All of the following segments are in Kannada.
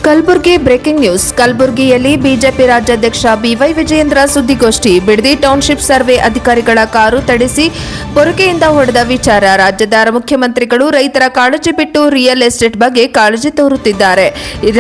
Kalaburagi breaking news. ಕಲಬುರಗಿಯಲ್ಲಿ ಬಿಜೆಪಿ ರಾಜ್ಯಾಧ್ಯಕ್ಷ ಬಿವೈ ವಿಜಯೇಂದ್ರ ಸುದ್ದಿಗೋಷ್ಠಿ. ಬಿಡದಿ ಟೌನ್ಶಿಪ್ ಸರ್ವೆ ಅಧಿಕಾರಿಗಳ ಕಾರು ತಡೆಸಿ ಪೊರಕೆಯಿಂದ ಹೊಡೆದ ವಿಚಾರ. ರಾಜ್ಯದ ಮುಖ್ಯಮಂತ್ರಿಗಳು ರೈತರ ಕಾಳಜಿ ಬಿಟ್ಟು ರಿಯಲ್ ಎಸ್ಟೇಟ್ ಬಗ್ಗೆ ಕಾಳಜಿ ತೋರುತ್ತಿದ್ದಾರೆ.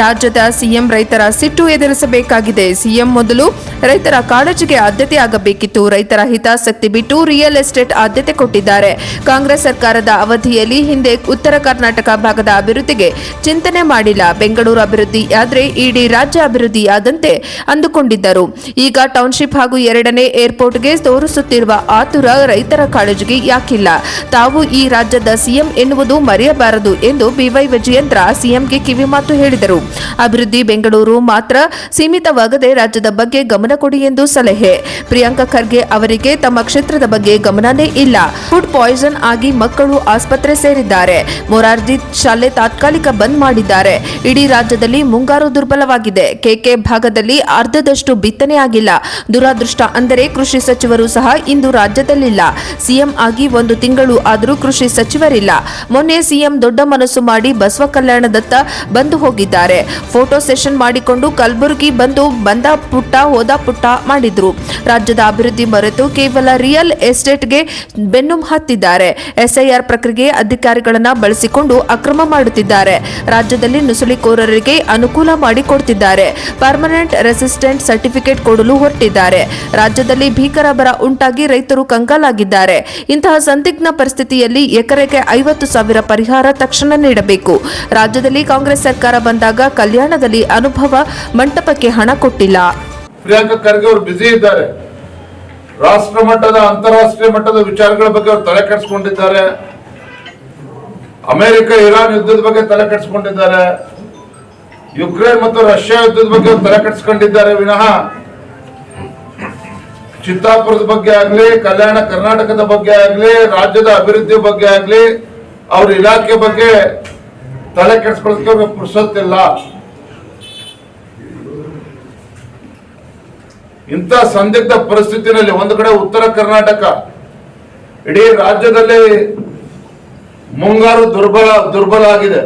ರಾಜ್ಯದ ಸಿಎಂ ರೈತರ ಸಿಟ್ಟು ಎದುರಿಸಬೇಕಾಗಿದೆ. ಸಿಎಂ ಮೊದಲು ರೈತರ ಕಾಳಜಿಗೆ ಆದ್ಯತೆ ಆಗಬೇಕಿತ್ತು. ರೈತರ ಹಿತಾಸಕ್ತಿ ಬಿಟ್ಟು ರಿಯಲ್ ಎಸ್ಟೇಟ್ ಆದ್ಯತೆ ಕೊಟ್ಟಿದ್ದಾರೆ. ಕಾಂಗ್ರೆಸ್ ಸರ್ಕಾರದ ಅವಧಿಯಲ್ಲಿ ಹಿಂದೆ ಉತ್ತರ ಕರ್ನಾಟಕ ಭಾಗದ ಅಭಿವೃದ್ಧಿಗೆ ಚಿಂತನೆ ಮಾಡಿಲ್ಲ. ಬೆಂಗಳೂರು ಅಭಿವೃದ್ಧಿ ಆದ್ರೆ ಇಡೀ ರಾಜ್ಯ ಅಭಿವೃದ್ಧಿಯಾದಂತೆ ಅಂದುಕೊಂಡಿದ್ದರು. ಈಗ ಟೌನ್ಶಿಪ್ ಹಾಗೂ ಎರಡನೇ ಏರ್ಪೋರ್ಟ್ಗೆ ತೋರಿಸುತ್ತಿರುವ ಆತುರ ರೈತರ ಕಾಳಜಿಗೆ ಯಾಕಿಲ್ಲ? ತಾವು ಈ ರಾಜ್ಯದ ಸಿಎಂ ಎನ್ನುವುದು ಮರೆಯಬಾರದು ಎಂದು ಬಿವೈ ವಿಜಯೇಂದ್ರ ಸಿಎಂಗೆ ಕಿವಿಮಾತು ಹೇಳಿದರು. ಅಭಿವೃದ್ಧಿ ಬೆಂಗಳೂರು ಮಾತ್ರ ಸೀಮಿತವಾಗದೆ ರಾಜ್ಯದ ಬಗ್ಗೆ ಗಮನ ಕೊಡಿ ಎಂದು ಸಲಹೆ. ಪ್ರಿಯಾಂಕಾ ಖರ್ಗೆ ಅವರಿಗೆ ತಮ್ಮ ಕ್ಷೇತ್ರದ ಬಗ್ಗೆ ಗಮನನೇ ಇಲ್ಲ. ಫುಡ್ ಪಾಯ್ಸನ್ ಆಗಿ ಮಕ್ಕಳು ಆಸ್ಪತ್ರೆ ಸೇರಿದ್ದಾರೆ. ಮೊರಾರ್ಜಿ ಶಾಲೆ ತಾತ್ಕಾಲಿಕ ಬಂದ್ ಮಾಡಿದ್ದಾರೆ. ಇಡೀ ರಾಜ್ಯದಲ್ಲಿ ಮುಂಗಾರು ದುರ್ಬಲವಾಗಿದೆ. ಕೆಕೆ ಭಾಗದಲ್ಲಿ ಅರ್ಧದಷ್ಟು ಬಿತ್ತನೆ ಆಗಿಲ್ಲ. ದುರಾದೃಷ್ಟ ಅಂದರೆ ಕೃಷಿ ಸಚಿವರು ಸಹ ಇಂದು ರಾಜ್ಯದಲ್ಲಿಲ್ಲ. ಸಿಎಂ ಆಗಿ 1 ತಿಂಗಳು ಆದರೂ ಕೃಷಿ ಸಚಿವರಿಲ್ಲ. ಮೊನ್ನೆ ಸಿಎಂ ದೊಡ್ಡ ಮನಸ್ಸು ಮಾಡಿ ಬಸವ ಕಲ್ಯಾಣದತ್ತ ಬಂದು ಹೋಗಿದ್ದಾರೆ. ಫೋಟೋ ಸೆಷನ್ ಮಾಡಿಕೊಂಡು ಕಲಬುರಗಿ ಬಂದು ಬಂದ ಪುಟ್ಟ ಹೋದ ಪುಟ್ಟ ಮಾಡಿದ್ರು. ರಾಜ್ಯದ ಅಭಿವೃದ್ಧಿ ಮರೆತು ಕೇವಲ ರಿಯಲ್ ಎಸ್ಟೇಟ್ಗೆ ಬೆನ್ನು ಹತ್ತಿದ್ದಾರೆ. ಎಸ್ಐಆರ್ ಪ್ರಕ್ರಿಯೆ ಅಧಿಕಾರಿಗಳನ್ನ ಬಳಸಿಕೊಂಡು ಅಕ್ರಮ ಮಾಡುತ್ತಿದ್ದಾರೆ. ರಾಜ್ಯದಲ್ಲಿ ನುಸುಳಿಕೋರರಿಗೆ ಅನುಕೂಲ ಮಾಡಿಕೊಡ್ತಿದ್ದಾರೆ. ಪರ್ಮನೆಂಟ್ ರೆಸಿಸ್ಟೆಂಟ್ ಸರ್ಟಿಫಿಕೇಟ್ ಕೊಡಲು ಹೊರಟಿದ್ದಾರೆ. ರಾಜ್ಯದಲ್ಲಿ ಭೀಕರ ಬರ ಉಂಟಾಗಿ ರೈತರು ಕಂಗಾಲಾಗಿದ್ದಾರೆ. ಇಂತಹ ಸಂದಿಗ್ಧ ಪರಿಸ್ಥಿತಿಯಲ್ಲಿ ಎಕರೆಗೆ 50,000 ಪರಿಹಾರ ತಕ್ಷಣ ನೀಡಬೇಕು. ರಾಜ್ಯದಲ್ಲಿ ಕಾಂಗ್ರೆಸ್ ಸರ್ಕಾರ ಬಂದಾಗ ಕಲ್ಯಾಣದಲ್ಲಿ ಅನುಭವ ಮಂಟಪಕ್ಕೆ ಹಣ ಕೊಟ್ಟಿಲ್ಲ. ಪ್ರಿಯಾಂಕಾ ಖರ್ಗೆ ಅವರು ಬಿಸಿ ಇದ್ದಾರೆ. ರಾಷ್ಟ್ರ ಮಟ್ಟದ ಅಂತಾರಾಷ್ಟ್ರೀಯ ಮಟ್ಟದ ವಿಚಾರಗಳ ಬಗ್ಗೆ ಅವರು ತಲೆ ಕೆಡಿಸಿಕೊಂಡಿದ್ದಾರೆ. ಅಮೆರಿಕ ಇರಾನ್ ಯುದ್ಧದ ಬಗ್ಗೆ ತಲೆ ಕೆಡಿಸಿಕೊಂಡಿದ್ದಾರೆ. ಯುಕ್ರೇನ್ ಮತ್ತು ರಷ್ಯಾ ಯುದ್ಧದ ಬಗ್ಗೆ ತಲೆ ಕೆಡಿಸಿಕೊಂಡಿದ್ದಾರೆ ವಿನಃ ಚಿತ್ತಾಪುರದ ಬಗ್ಗೆ ಆಗ್ಲಿ, ಕಲ್ಯಾಣ ಕರ್ನಾಟಕದ ಬಗ್ಗೆ ಆಗ್ಲಿ, ರಾಜ್ಯದ ಅಭಿವೃದ್ಧಿ ಬಗ್ಗೆ ಆಗ್ಲಿ, ಅವ್ರ ಇಲಾಖೆ ಬಗ್ಗೆ ತಲೆ ಕೆಡಿಸ್ಕೊಳ್ಳೋದಕ್ಕೆ ಪುರ್ಸೊತ್ತಿಲ್ಲ. ಇಂಥ ಸಂದಿಗ್ಧ ಪರಿಸ್ಥಿತಿನಲ್ಲಿ ಒಂದು ಕಡೆ ಉತ್ತರ ಕರ್ನಾಟಕ, ಇಡೀ ರಾಜ್ಯದಲ್ಲಿ ಮುಂಗಾರು ದುರ್ಬಲ ಆಗಿದೆ.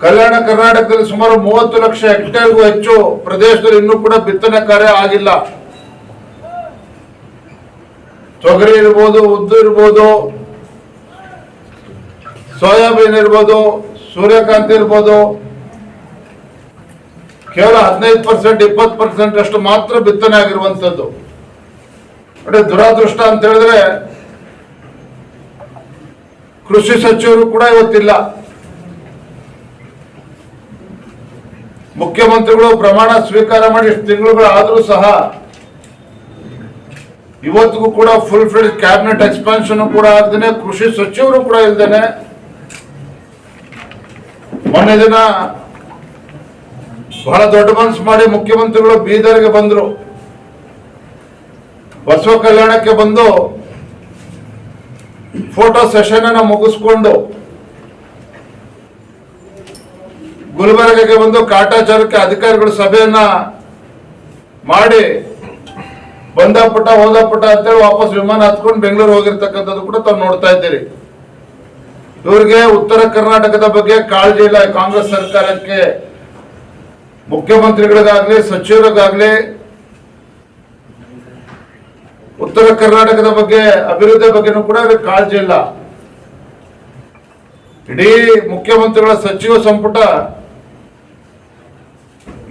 ಕಲ್ಯಾಣ ಕರ್ನಾಟಕದಲ್ಲಿ ಸುಮಾರು 30 ಲಕ್ಷ ಹೆಕ್ಟೇರ್ಗೂ ಹೆಚ್ಚು ಪ್ರದೇಶದಲ್ಲಿ ಇನ್ನೂ ಕೂಡ ಬಿತ್ತನೆ ಕಾರ್ಯ ಆಗಿಲ್ಲ. ತೊಗರಿ ಇರ್ಬೋದು, ಉದ್ದು ಇರ್ಬೋದು, ಸೋಯಾಬೀನ್ ಇರ್ಬೋದು, ಸೂರ್ಯಕಾಂತಿ ಇರ್ಬೋದು, ಕೇವಲ 15%, 20% ಅಷ್ಟು ಮಾತ್ರ ಬಿತ್ತನೆ ಆಗಿರುವಂತದ್ದು. ದುರಾದೃಷ್ಟ ಅಂತ ಹೇಳಿದ್ರೆ ಕೃಷಿ ಸಚಿವರು ಕೂಡ ಇವತ್ತಿಲ್ಲ. ಮುಖ್ಯಮಂತ್ರಿಗಳು ಪ್ರಮಾಣ ಸ್ವೀಕಾರ ಮಾಡಿ ಇಷ್ಟು ತಿಂಗಳುಗಳಾದ್ರೂ ಸಹ ಇವತ್ತಿಗೂ ಕೂಡ ಫುಲ್ ಫ್ಲೆಡ್ ಕ್ಯಾಬಿನೆಟ್ ಎಕ್ಸ್ಪಾನ್ಷನ್ ಕೂಡ ಆಗದೇನೆ, ಕೃಷಿ ಸಚಿವರು ಕೂಡ ಇಲ್ದೇನೆ ಮೊನ್ನೆ ದಿನ ಬಹಳ ದೊಡ್ಡ ಮನಸ್ಸು ಮಾಡಿ ಮುಖ್ಯಮಂತ್ರಿಗಳು ಬೀದರ್ಗೆ ಬಂದ್ರು. ಬಸವ ಕಲ್ಯಾಣಕ್ಕೆ ಬಂದು ಫೋಟೋ ಸೆಷನ್ ಅನ್ನ ಮುಗಿಸ್ಕೊಂಡು ಗುಲ್ಬರ್ಗಕ್ಕೆ ಬಂದು ಕಾಟಾಚಾರಕ್ಕೆ ಅಧಿಕಾರಿಗಳು ಸಭೆಯನ್ನ ಮಾಡಿ ಬಂದ ಪುಟ್ಟ ಹೋದ ಪುಟ್ಟ ಅಂತೇಳಿ ವಾಪಸ್ ವಿಮಾನ ಹತ್ಕೊಂಡು ಬೆಂಗಳೂರು ಹೋಗಿರ್ತಕ್ಕಂಥದ್ದು ಕೂಡ ತಾವು ನೋಡ್ತಾ ಇದ್ದೀರಿ. ಇವ್ರಿಗೆ ಉತ್ತರ ಕರ್ನಾಟಕದ ಬಗ್ಗೆ ಕಾಳಜಿ ಇಲ್ಲ. ಕಾಂಗ್ರೆಸ್ ಸರ್ಕಾರಕ್ಕೆ ಮುಖ್ಯಮಂತ್ರಿಗಳಿಗಾಗ್ಲಿ ಸಚಿವರಿಗಾಗ್ಲಿ ಉತ್ತರ ಕರ್ನಾಟಕದ ಬಗ್ಗೆ ಅಭಿವೃದ್ಧಿ ಬಗ್ಗೆನೂ ಕೂಡ ಕಾಳಜಿ ಇಲ್ಲ. ಇಡೀ ಮುಖ್ಯಮಂತ್ರಿಗಳ ಸಚಿವ ಸಂಪುಟ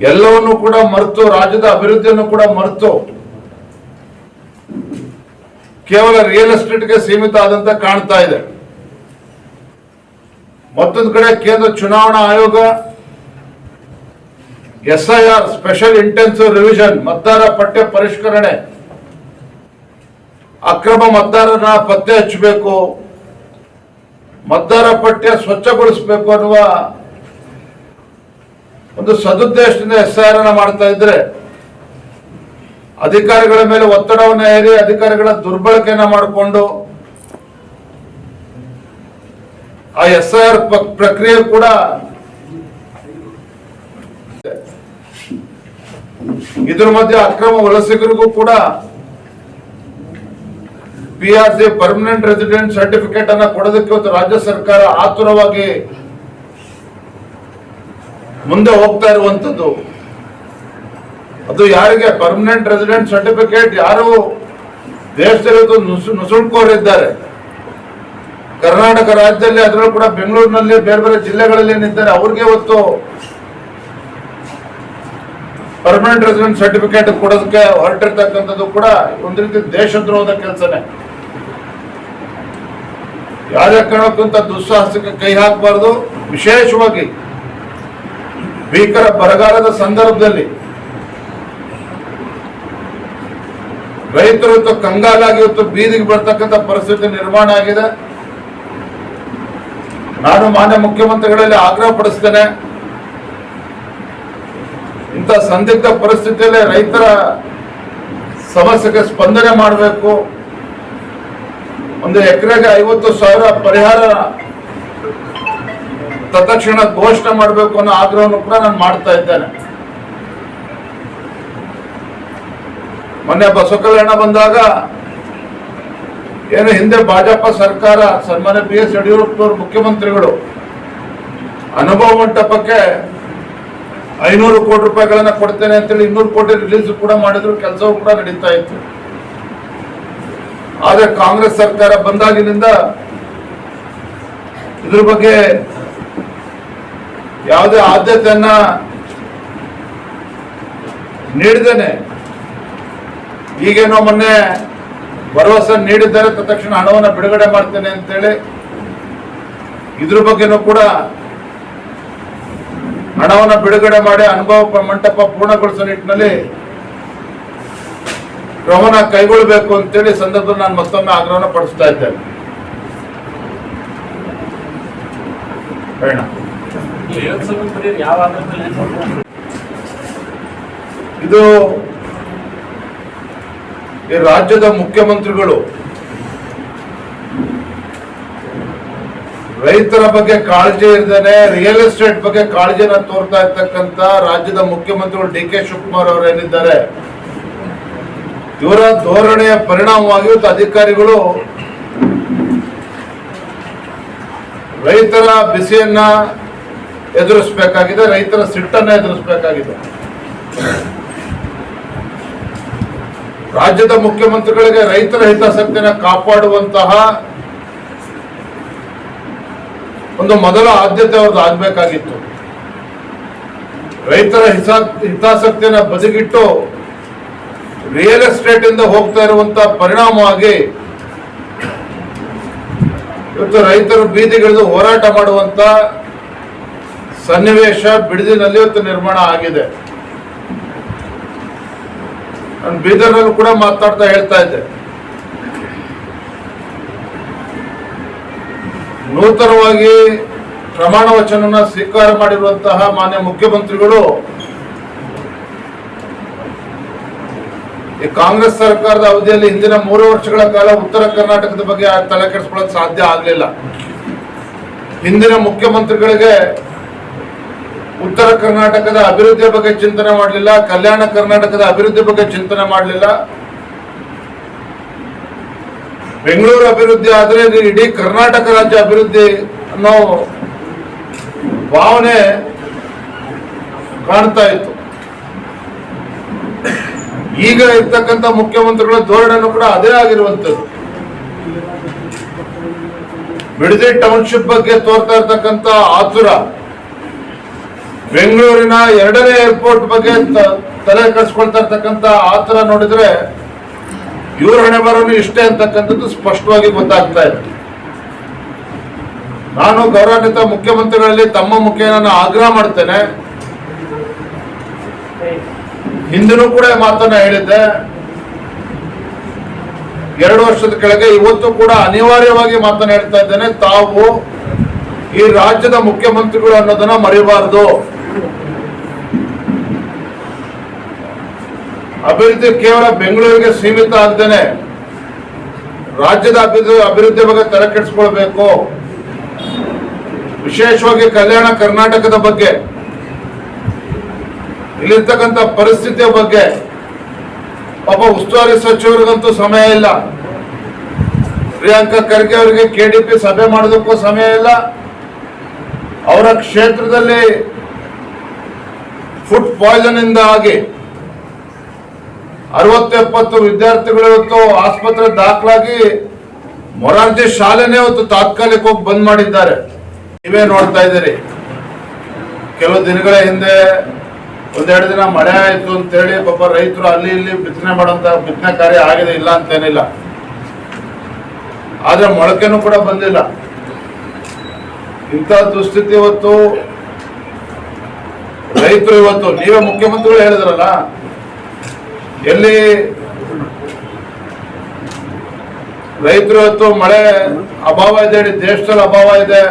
ಎಲ್ಲವನ್ನೂ ಕೂಡ ಮರೆತು, ರಾಜ್ಯದ ಅಭಿವೃದ್ಧಿಯನ್ನು ಕೂಡ ಮರೆತು ಕೇವಲ ರಿಯಲ್ ಎಸ್ಟೇಟ್ಗೆ ಸೀಮಿತ ಆದಂತ ಕಾಣ್ತಾ ಇದೆ. ಮತ್ತೊಂದು ಕಡೆ ಕೇಂದ್ರ ಚುನಾವಣಾ ಆಯೋಗ ಎಸ್ಐಆರ್ ಸ್ಪೆಷಲ್ ಇಂಟೆನ್ಸಿವ್ ರಿವಿಷನ್, ಮತದಾರ ಪಟ್ಟಿ ಪರಿಷ್ಕರಣೆ, ಅಕ್ರಮ ಮತದಾರನ ಪತ್ತೆ ಹಚ್ಚಬೇಕು, ಮತದಾರ ಪಟ್ಟಿ ಸ್ವಚ್ಛಗೊಳಿಸಬೇಕು ಅನ್ನುವ ಒಂದು ಸದುದ್ದೇಶದಿಂದ ಎಸ್ಐಆರ್ ಅನ್ನ ಮಾಡ್ತಾ ಇದ್ರೆ ಅಧಿಕಾರಿಗಳ ಮೇಲೆ ಒತ್ತಡವನ್ನು ಹೇರಿ ಅಧಿಕಾರಿಗಳ ದುರ್ಬಳಕೆಯನ್ನ ಮಾಡಿಕೊಂಡು ಆ ಎಸ್ಐಆರ್ ಪ್ರಕ್ರಿಯೆ ಕೂಡ ಇದ್ರ ಮಧ್ಯೆ ಅಕ್ರಮ ವಲಸಿಗರಿಗೂ ಕೂಡ PRC ಪರ್ಮನೆಂಟ್ ರೆಸಿಡೆಂಟ್ ಸರ್ಟಿಫಿಕೇಟ್ ಅನ್ನ ಕೊಡೋದಕ್ಕೆ ಇವತ್ತು ರಾಜ್ಯ ಸರ್ಕಾರ ಆತುರವಾಗಿ ಮುಂದೆ ಹೋಗ್ತಾ ಇರುವಂಥದ್ದು. ಅದು ಯಾರಿಗೆ ಪರ್ಮನೆಂಟ್ ರೆಸಿಡೆಂಟ್ ಸರ್ಟಿಫಿಕೇಟ್ ಯಾರು ದೇಶದಲ್ಲಿ ನುಸುಳ್ಕೋರಿದ್ದಾರೆ, ಕರ್ನಾಟಕ ರಾಜ್ಯದಲ್ಲಿ ಅದರಲ್ಲೂ ಕೂಡ ಬೆಂಗಳೂರಿನಲ್ಲಿ ಬೇರೆ ಬೇರೆ ಜಿಲ್ಲೆಗಳಲ್ಲಿ ಏನಿದ್ದಾರೆ ಅವ್ರಿಗೆ ಇವತ್ತು ಪರ್ಮನೆಂಟ್ ರೆಸಿಡೆಂಟ್ ಸರ್ಟಿಫಿಕೇಟ್ ಕೊಡೋದಕ್ಕೆ ಹೊರಟಿರ್ತಕ್ಕಂಥದ್ದು ಕೂಡ ಒಂದು ರೀತಿ ದೇಶದ್ರೋಹದ ಕೆಲಸನೇ. ಯಾವುದೇ ಕಾರಣಕ್ಕಂತ ದುಸ್ಸಾಹಸಕ್ಕೆ ಕೈ ಹಾಕಬಾರ್ದು. ವಿಶೇಷವಾಗಿ ಭೀಕರ ಬರಗಾಲದ ಸಂದರ್ಭದಲ್ಲಿ ರೈತರು ಇವತ್ತು ಕಂಗಾಲಾಗಿ ಇವತ್ತು ಬೀದಿಗೆ ಬರ್ತಕ್ಕಂಥ ಪರಿಸ್ಥಿತಿ ನಿರ್ಮಾಣ ಆಗಿದೆ. ನಾನು ಮಾನ್ಯ ಮುಖ್ಯಮಂತ್ರಿಗಳಲ್ಲಿ ಆಗ್ರಹ ಪಡಿಸ್ತೇನೆ, ಇಂಥ ಸಂದಿಗ್ಧ ಪರಿಸ್ಥಿತಿಯಲ್ಲಿ ರೈತರ ಸಮಸ್ಯೆಗೆ ಸ್ಪಂದನೆ ಮಾಡಬೇಕು. ಒಂದು ಎಕರೆಗೆ 50,000 ಪರಿಹಾರ ತತ್ಕ್ಷಣ ಘೋಷಣೆ ಮಾಡಬೇಕು ಅನ್ನೋ ಆಗ್ರಹವನ್ನು ಕೂಡ ನಾನು ಮಾಡ್ತಾ ಇದ್ದೇನೆ. ಮೊನ್ನೆ ಬಸವಕಲ್ಯಾಣ ಬಂದಾಗ ಏನು ಹಿಂದೆ ಭಾಜಪ ಸರ್ಕಾರ ಸನ್ಮಾನ್ಯ BS ಯಡಿಯೂರಪ್ಪನವರು ಮುಖ್ಯಮಂತ್ರಿಗಳು ಅನುಭವ ಮಂಟಪಕ್ಕೆ 500 ಕೋಟಿ ರೂಪಾಯಿಗಳನ್ನ ಕೊಡ್ತೇನೆ ಅಂತೇಳಿ 200 ಕೋಟಿ ರಿಲೀಸ್ ಕೂಡ ಮಾಡಿದ್ರು, ಕೆಲಸವೂ ಕೂಡ ನಡೀತಾ ಇತ್ತು. ಆದ್ರೆ ಕಾಂಗ್ರೆಸ್ ಸರ್ಕಾರ ಬಂದಾಗಿನಿಂದ ಇದ್ರ ಬಗ್ಗೆ ಯಾವುದೇ ಆದ್ಯತೆಯನ್ನ ನೀಡಿದ್ದೇನೆ. ಈಗೇನೋ ಮೊನ್ನೆ ಭರವಸೆ ನೀಡಿದ್ದಾರೆ, ತಕ್ಷಣ ಹಣವನ್ನು ಬಿಡುಗಡೆ ಮಾಡ್ತೇನೆ ಅಂತೇಳಿ. ಇದ್ರ ಬಗ್ಗೆನೂ ಕೂಡ ಹಣವನ್ನು ಬಿಡುಗಡೆ ಮಾಡಿ ಅನುಭವ ಮಂಟಪ ಪೂರ್ಣಗೊಳಿಸೋ ನಿಟ್ಟಿನಲ್ಲಿ ಕ್ರಮನ ಕೈಗೊಳ್ಳಬೇಕು ಅಂತೇಳಿ ಸಂದರ್ಭದಲ್ಲಿ ನಾನು ಮತ್ತೊಮ್ಮೆ ಆಗ್ರಹವನ್ನು ಪಡಿಸ್ತಾ ಇದ್ದೇನೆ. ಇದು ಈ ರಾಜ್ಯದ ಮುಖ್ಯಮಂತ್ರಿಗಳು ರೈತರ ಬಗ್ಗೆ ಕಾಳಜಿ ಇರ್ದೇನೆ ರಿಯಲ್ ಎಸ್ಟೇಟ್ ಬಗ್ಗೆ ಕಾಳಜಿನ ತೋರ್ತಾ ಇರ್ತಕ್ಕಂಥ ರಾಜ್ಯದ ಮುಖ್ಯಮಂತ್ರಿಗಳು DK ಶಿವಕುಮಾರ್ ಅವರು ಏನಿದ್ದಾರೆ, ಇವರ ಧೋರಣೆಯ ಪರಿಣಾಮವಾಗಿ ಇವತ್ತು ಅಧಿಕಾರಿಗಳು ರೈತರ ಬಿಸಿಯನ್ನ ಎದುರಿಸಬೇಕಾಗಿದೆ, ರೈತರ ಸಿಟ್ಟನ್ನ ಎದುರಿಸಬೇಕಾಗಿದೆ. ರಾಜ್ಯದ ಮುಖ್ಯಮಂತ್ರಿಗಳಿಗೆ ರೈತರ ಹಿತಾಸಕ್ತಿಯನ್ನು ಕಾಪಾಡುವಂತಹ ಒಂದು ಮೊದಲ ಆದ್ಯತೆ ಅವ್ರದ್ದು ಆಗ್ಬೇಕಾಗಿತ್ತು. ರೈತರ ಹಿತಾಸಕ್ತಿಯನ್ನು ಬದಿಗಿಟ್ಟು ರಿಯಲ್ ಎಸ್ಟೇಟ್ ಇಂದ ಹೋಗ್ತಾ ಇರುವಂತಹ ಪರಿಣಾಮವಾಗಿ ಇವತ್ತು ರೈತರು ಬೀದಿಗಿಳಿದು ಹೋರಾಟ ಮಾಡುವಂತ ಸನ್ನಿವೇಶ ಬಿಡದಿನಲ್ಲಿ ಇವತ್ತು ನಿರ್ಮಾಣ ಆಗಿದೆ. ನಾನು ಬೀದರ್ನಲ್ಲೂ ಕೂಡ ಮಾತಾಡ್ತಾ ಹೇಳ್ತಾ ಇದ್ದೆ, ನೂತನವಾಗಿ ಪ್ರಮಾಣ ವಚನ ಸ್ವೀಕಾರ ಮಾಡಿರುವಂತಹ ಮಾನ್ಯ ಮುಖ್ಯಮಂತ್ರಿಗಳು ಈ ಕಾಂಗ್ರೆಸ್ ಸರ್ಕಾರದ ಅವಧಿಯಲ್ಲಿ ಹಿಂದಿನ 3 ವರ್ಷಗಳ ಕಾಲ ಉತ್ತರ ಕರ್ನಾಟಕದ ಬಗ್ಗೆ ತಲೆ ಕೆಡಿಸ್ಕೊಳ್ಳೋಕೆ ಸಾಧ್ಯ ಆಗಲಿಲ್ಲ. ಹಿಂದಿನ ಮುಖ್ಯಮಂತ್ರಿಗಳಿಗೆ ಉತ್ತರ ಕರ್ನಾಟಕದ ಅಭಿವೃದ್ಧಿಯ ಬಗ್ಗೆ ಚಿಂತನೆ ಮಾಡಲಿಲ್ಲ, ಕಲ್ಯಾಣ ಕರ್ನಾಟಕದ ಅಭಿವೃದ್ಧಿ ಬಗ್ಗೆ ಚಿಂತನೆ ಮಾಡಲಿಲ್ಲ. ಬೆಂಗಳೂರು ಅಭಿವೃದ್ಧಿ ಆದರೆ ಇಡೀ ಕರ್ನಾಟಕ ರಾಜ್ಯ ಅಭಿವೃದ್ಧಿ ಅನ್ನೋ ಭಾವನೆ ಕಾಣ್ತಾ ಇತ್ತು. ಈಗ ಇರ್ತಕ್ಕಂಥ ಮುಖ್ಯಮಂತ್ರಿಗಳ ಧೋರಣೆನೂ ಕೂಡ ಅದೇ ಆಗಿರುವಂತದ್ದು. ಬಿಡದಿ ಟೌನ್ಶಿಪ್ ಬಗ್ಗೆ ತೋರ್ತಾ ಇರ್ತಕ್ಕಂಥ ಆತುರ, ಬೆಂಗಳೂರಿನ 2ನೇ ಏರ್ಪೋರ್ಟ್ ಬಗ್ಗೆ ತಲೆ ಕೆಡಿಸ್ಕೊಳ್ತಾ ಇರ್ತಕ್ಕಂಥ ಆತುರ ನೋಡಿದ್ರೆ ಇವ್ರ ಹಣೆ ಬರೋನು ಇಷ್ಟೇ ಅಂತಕ್ಕಂಥದ್ದು ಸ್ಪಷ್ಟವಾಗಿ ಗೊತ್ತಾಗ್ತಾ ಇದೆ. ನಾನು ಗೌರವಾನ್ವಿತ ಮುಖ್ಯಮಂತ್ರಿಗಳಲ್ಲಿ ತಮ್ಮ ಮುಖೇನ ಆಗ್ರಹ ಮಾಡ್ತೇನೆ. ಹಿಂದಿನೂ ಕೂಡ ಮಾತನ್ನ ಹೇಳಿದ್ದೆ, 2 ವರ್ಷದ ಕೆಳಗೆ, ಇವತ್ತು ಕೂಡ ಅನಿವಾರ್ಯವಾಗಿ ಮಾತನ್ನ ಹೇಳ್ತಾ ಇದ್ದೇನೆ, ತಾವು ಈ ರಾಜ್ಯದ ಮುಖ್ಯಮಂತ್ರಿಗಳು ಅನ್ನೋದನ್ನ ಮರಿಬಾರದು. ಅಭಿವೃದ್ಧಿ ಕೇವಲ ಬೆಂಗಳೂರಿಗೆ ಸೀಮಿತ ಆಗದೇನೆ ರಾಜ್ಯದ ಅಭಿವೃದ್ಧಿ ಬಗ್ಗೆ ತಲೆ ಕೆಡಿಸ್ಕೊಳ್ಬೇಕು. ವಿಶೇಷವಾಗಿ ಕಲ್ಯಾಣ ಕರ್ನಾಟಕದ ಬಗ್ಗೆ, ಇಲ್ಲಿರ್ತಕ್ಕಂಥ ಪರಿಸ್ಥಿತಿಯ ಬಗ್ಗೆ ಪಾಪ ಉಸ್ತುವಾರಿ ಸಚಿವರಿಗಂತೂ ಸಮಯ ಇಲ್ಲ, ಪ್ರಿಯಾಂಕಾ ಖರ್ಗೆ ಅವರಿಗೆ KDP ಸಭೆ ಮಾಡೋದಕ್ಕೂ ಸಮಯ ಇಲ್ಲ, ಅವರ ಕ್ಷೇತ್ರದಲ್ಲಿ ಫುಡ್ ಪಾಯ್ಸನ್ ಇಂದ ಆಗಿ 60-70 ವಿದ್ಯಾರ್ಥಿಗಳು ಇವತ್ತು ಆಸ್ಪತ್ರೆ ದಾಖಲಾಗಿ ಮೊರಾರ್ಜಿ ಶಾಲೆನೇ ಇವತ್ತು ತಾತ್ಕಾಲಿಕವಾಗಿ ಬಂದ್ ಮಾಡಿದ್ದಾರೆ. ನೀವೇ ನೋಡ್ತಾ ಇದ್ದೀರಿ. ಕೆಲವು ದಿನಗಳ ಹಿಂದೆ ಒಂದೆರಡು ದಿನ ಮಳೆ ಆಯ್ತು ಅಂತೇಳಿ ಪಾಪ ರೈತರು ಅಲ್ಲಿ ಇಲ್ಲಿ ಬಿತ್ತನೆ ಕಾರ್ಯ ಆಗಿದೆ, ಇಲ್ಲ ಅಂತೇನಿಲ್ಲ. ಆದ್ರೆ ಮೊಳಕೆನೂ ಕೂಡ ಬಂದಿಲ್ಲ. ಇಂಥ ದುಸ್ಥಿತಿ ಇವತ್ತು ರೈತರು ಇವತ್ತು ನೀವೇ ಮುಖ್ಯಮಂತ್ರಿಗಳು ಹೇಳಿದ್ರಲ್ಲ, ಎಲ್ಲಿ ರೈತರು ಇವತ್ತು ಮಳೆ ಅಭಾವ ಇದೆ, ದೇಶದಲ್ಲಿ ಅಭಾವ ಇದೆ,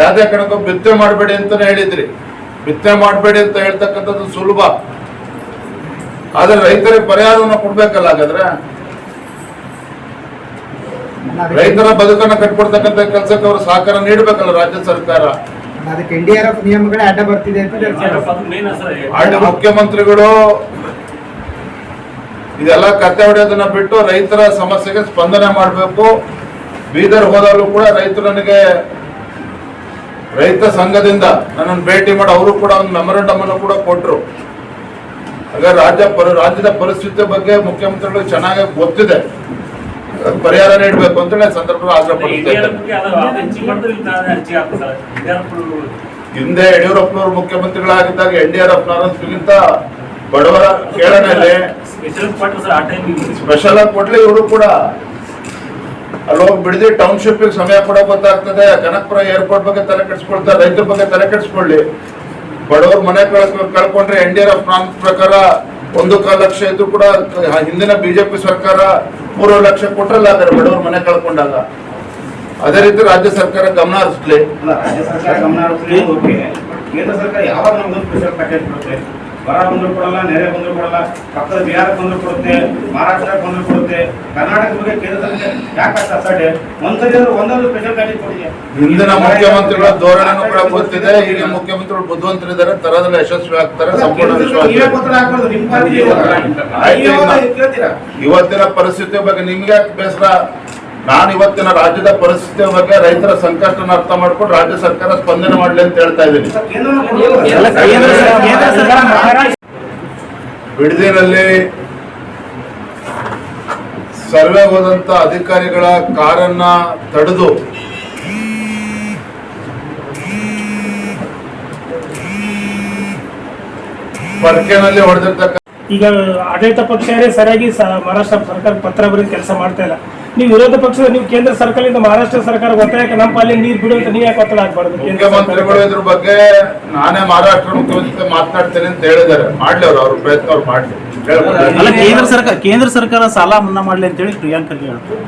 ಯಾವ್ದೇ ಕಣಕ್ಕೂ ಬಿತ್ತನೆ ಮಾಡಬೇಡಿ ಅಂತಾನೆ ಹೇಳಿದ್ರಿ. ಬಿತ್ತನೆ ಮಾಡಬೇಡಿ ಅಂತ ಹೇಳ್ತಕ್ಕಂಥದ್ದು ಸುಲಭ, ಆದ್ರೆ ರೈತರಿಗೆ ಪರಿಹಾರವನ್ನು ಕೊಡ್ಬೇಕಲ್ಲ. ಹಾಗಾದ್ರೆ ರೈತರ ಬದುಕನ್ನ ಕಟ್ಕೊಡ್ತಕ್ಕಂಥ ಕೆಲಸಕ್ಕೆ ಅವರು ಸಹಕಾರ ನೀಡಬೇಕಲ್ಲ ರಾಜ್ಯ ಸರ್ಕಾರ. ಅದಕ್ಕೆ NDRF ನಿಯಮಗಳೇ ಅಡ್ಡ ಬರ್ತಿದೆ ಅಂತ ಮುಖ್ಯಮಂತ್ರಿಗಳು ಇದೆಲ್ಲ ಕತೆ ಹೊಡೆಯೋದನ್ನ ಬಿಟ್ಟು ರೈತರ ಸಮಸ್ಯೆಗೆ ಸ್ಪಂದನೆ ಮಾಡಬೇಕು. ಬೀದರ್ ಹೋದಾಗಲೂ ಕೂಡ ರೈತರು ನನಗೆ ರೈತ ಸಂಘದಿಂದ ನನ್ನನ್ನು ಭೇಟಿ ಮಾಡಿ ಅವರು ಕೂಡ ಒಂದು ಮೆಮೊರಂಡಮ್ ಅನ್ನು ಕೂಡ ಕೊಟ್ಟರು. ಹಾಗಾಗಿ ರಾಜ್ಯದ ಪರಿಸ್ಥಿತಿ ಬಗ್ಗೆ ಮುಖ್ಯಮಂತ್ರಿಗಳು ಚೆನ್ನಾಗಿ ಗೊತ್ತಿದೆ, ಪರಿಹಾರ ನೀಡಬೇಕು ಅಂತ ಹೇಳಿ ಸಂದರ್ಭದಲ್ಲಿ ಆಗ್ರಹ ಪಡಿಸ್ತಾ ಹಿಂದೆ ಯಡಿಯೂರಪ್ಪನವರು ಮುಖ್ಯಮಂತ್ರಿಗಳಾಗಿದ್ದಾಗ NDRFಗಿಂತ ಬಡವರ ಕೇಳನಲ್ಲಿ ಸ್ಪೆಷಲ್ ಆಗಿ ಕೊಡ್ಲಿ. ಇವರು ಕೂಡ ಅಲ್ಲೋಗಿ ಬಿಡದಿ ಟೌನ್ಶಿಪ್ ಸಮಯ ಕೂಡ ಗೊತ್ತಾಗ್ತದೆ. ಕನಕಪುರ ಏರ್ಪೋರ್ಟ್ ಬಗ್ಗೆ ತಲೆ ಕೆಡಿಸ್ಕೊಳ್ತಾರೆ, ರೈತರ ಬಗ್ಗೆ ತಲೆ ಕೆಡಿಸ್ಕೊಳ್ಳಿ. ಬಡವರು ಮನೆ ಕಳ್ಕೊಂಡ್ರೆ NDRF ಪ್ರಕಾರ 1.25 ಲಕ್ಷ ಇದ್ರು ಕೂಡ ಹಿಂದಿನ ಬಿಜೆಪಿ ಸರ್ಕಾರ 3 ಲಕ್ಷ ಕೊಟ್ಟರಲ್ಲ ಬಡವರು ಮನೆ ಕಳ್ಕೊಂಡಾಗ. ಅದೇ ರೀತಿ ರಾಜ್ಯ ಸರ್ಕಾರ ಗಮನ ಹರಿಸಲಿ. ಕೇಂದ್ರ ಸರ್ಕಾರ ಯಾವಾಗ ನಮ್ದು ಸ್ಪೆಷಲ್ ಪ್ಯಾಕೇಜ್ ಕೊಡುತ್ತೆ? ಬರ ಬಂದ್ರು ಕೊಡಲ್ಲ, ನೆರೆ ಬಂದ್ರು ಕೊಡಲ್ಲ, ಪಕ್ಕದ ಬಿಹಾರ ಬಂದ್ರು ಕೊಡುತ್ತೆ, ಮಹಾರಾಷ್ಟ್ರ ಬಂದ್ರು ಕೊಡುತ್ತೆ. ಕರ್ನಾಟಕ ಬಗ್ಗೆ ಕೇಂದ್ರ ಸರ್ಕಾರ ಯಾಕೆ ಅಸಾಡೆ? ಒಂದೊಂದು ಸ್ಪೆಷಲ್ ಪ್ಯಾಕೇಜ್ ಕೊಟ್ಟಿದೆ. ಹಿಂದಿನ ಮುಖ್ಯಮಂತ್ರಿಗಳ ಧೋರಣೆನೂ ಕೂಡ ಗೊತ್ತಿದೆ. ಈಗ ಮುಖ್ಯಮಂತ್ರಿಗಳು ಬುದ್ಧಿವಂತರಿದ್ದಾರೆ, ತರದಲ್ಲಿ ಯಶಸ್ವಿ ಆಗ್ತಾರೆ, ಸಂಪೂರ್ಣ ವಿಶ್ವಾಸ. ಇವತ್ತಿನ ಪರಿಸ್ಥಿತಿ ಬಗ್ಗೆ ನಿಮ್ಗೆ ಯಾಕೆ ಬೇಸರ? ನಾನು ಇವತ್ತಿನ ರಾಜ್ಯದ ಪರಿಸ್ಥಿತಿ ಬಗ್ಗೆ ರೈತರ ಸಂಕಷ್ಟನ ಅರ್ಥ ಮಾಡ್ಕೊಂಡು ರಾಜ್ಯ ಸರ್ಕಾರ ಸ್ಪಂದನೆ ಮಾಡಲಿ ಅಂತ ಹೇಳ್ತಾ ಇದ್ದೀನಿ. ಬಿಡದಿನಲ್ಲಿ ಸರ್ವೆ ಹೋದಂತ ಅಧಿಕಾರಿಗಳ ಕಾರನ್ನ ತಡೆದು ಪರ್ಕೆನಲ್ಲಿ ಹೊಡೆದಿರ್ತಕ್ಕ ಈಗ ಆಡಳಿತ ಪಕ್ಷವೇ ಸರಿಯಾಗಿ ಮಹಾರಾಷ್ಟ್ರ ಸರ್ಕಾರ ಪತ್ರ ಬರೆದು ಕೆಲಸ ಮಾಡ್ತಾ ಇಲ್ಲ. ನೀವು ವಿರೋಧ ಪಕ್ಷ, ನೀವು ಕೇಂದ್ರ ಸರ್ಕಾರದಿಂದ ಮಹಾರಾಷ್ಟ್ರ ಸರ್ಕಾರ ಒತ್ತಾಯಕ್ಕೆ ನಮ್ಮ ಪಾಲಿಗೆ ನೀರು ಬಿಡುವಂತ ನೀವು ಯಾಕೆ ಒತ್ತಡ ಆಗ್ಬಾರ್ದು? ಮುಖ್ಯಮಂತ್ರಿಗಳು ಇದ್ರ ಬಗ್ಗೆ ನಾನೇ ಮಹಾರಾಷ್ಟ್ರ ಮುಖ್ಯಮಂತ್ರಿ ಮಾತನಾಡ್ತೇನೆ ಅಂತ ಹೇಳಿದ್ದಾರೆ. ಮಾಡ್ಲಿ ಅವ್ರ ಪ್ರಯತ್ನ ಅವ್ರು ಮಾಡ್ಲಿ. ಕೇಂದ್ರ ಸರ್ಕಾರ ಸಾಲ ಮನ್ನಾ ಮಾಡ್ಲಿ ಅಂತ ಹೇಳಿ ಪ್ರಿಯಾಂಕಾ ಹೇಳ್ತಾರೆ.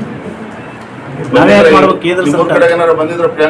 ನಾವೇ ಮಾಡ್ಬೇಕು ಕೇಂದ್ರ ಸರ್ಕಾರ ಬಂದಿದ್ರು